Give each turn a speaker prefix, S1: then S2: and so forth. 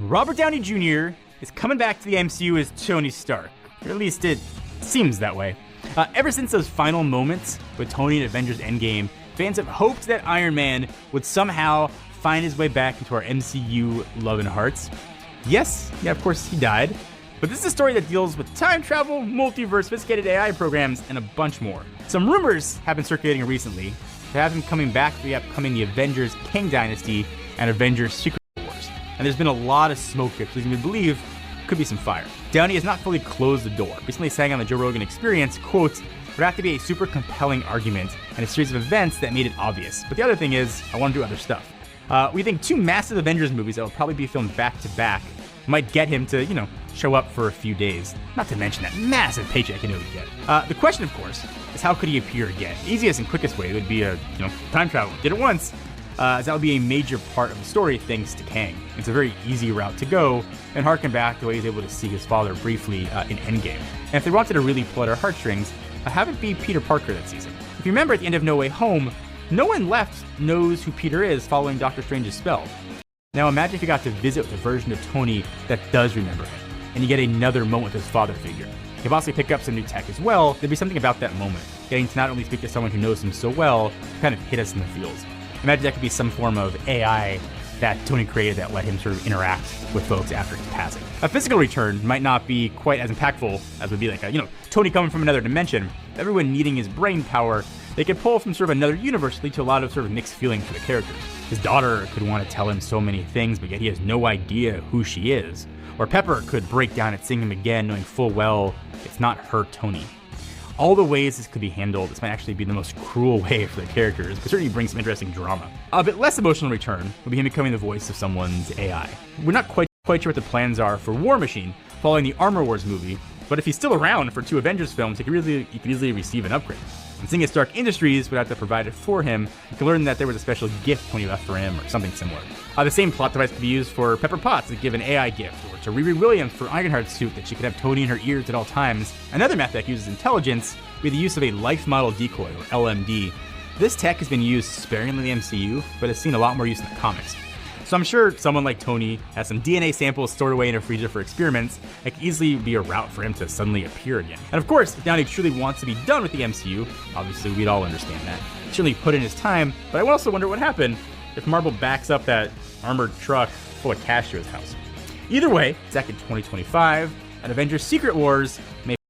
S1: Robert Downey Jr. is coming back to the MCU as Tony Stark. Or at least it seems that way. Ever since those final moments with Tony in Avengers Endgame, fans have hoped that Iron Man would somehow find his way back into our MCU love and hearts. Yes, of course he died. But this is a story that deals with time travel, multiverse, sophisticated AI programs, and a bunch more. Some rumors have been circulating recently to have him coming back for the upcoming The Avengers Kang Dynasty and Avengers Secret Wars. And there's been a lot of smoke which leads me to believe could be some fire. Downey has not fully closed the door. Recently saying on the Joe Rogan Experience, quote, "Would have to be a super compelling argument and a series of events that made it obvious. But the other thing is, I want to do other stuff." We think two massive Avengers movies that will probably be filmed back to back might get him to, show up for a few days. Not to mention that massive paycheck he would get. The question, of course, is how could he appear again? The easiest and quickest way would be time travel. Did it once, as that would be a major part of the story thanks to Kang. It's a very easy route to go and harken back to the way he's able to see his father briefly in Endgame. And if they wanted to really pull at our heartstrings, have it be Peter Parker that season. If you remember at the end of No Way Home, no one left knows who Peter is following Doctor Strange's spell. Now imagine if you got to visit with a version of Tony that does remember him, and you get another moment with his father figure. You can possibly pick up some new tech as well. There'd be something about that moment, getting to not only speak to someone who knows him so well, kind of hit us in the feels. Imagine that could be some form of AI that Tony created that let him sort of interact with folks after his passing. A physical return might not be quite as impactful as would be like Tony coming from another dimension. Everyone needing his brain power, they could pull from sort of another universe, lead to a lot of sort of mixed feelings for the characters. His daughter could want to tell him so many things, but yet he has no idea who she is. Or Pepper could break down and sing him again, knowing full well it's not her Tony. All the ways this could be handled, this might actually be the most cruel way for the characters, but certainly brings some interesting drama. A bit less emotional return would be him becoming the voice of someone's AI. We're not quite sure what the plans are for War Machine following the Armor Wars movie, but if he's still around for two Avengers films, he could easily receive an upgrade. And seeing as Stark Industries would have to provide it for him, you can learn that there was a special gift Tony left for him or something similar. The same plot device could be used for Pepper Potts to give an AI gift, or to Riri Williams for Ironheart's suit that she could have Tony in her ears at all times. Another method that uses intelligence would be the use of a life model decoy, or LMD. This tech has been used sparingly in the MCU, but has seen a lot more use in the comics. So I'm sure someone like Tony has some DNA samples stored away in a freezer for experiments. It could easily be a route for him to suddenly appear again. And of course, if Downey truly wants to be done with the MCU, obviously we'd all understand that. He certainly put in his time, but I also wonder what would happen if Marvel backs up that armored truck full of cash to his house. Either way, it's back in 2025, and Avengers Secret Wars may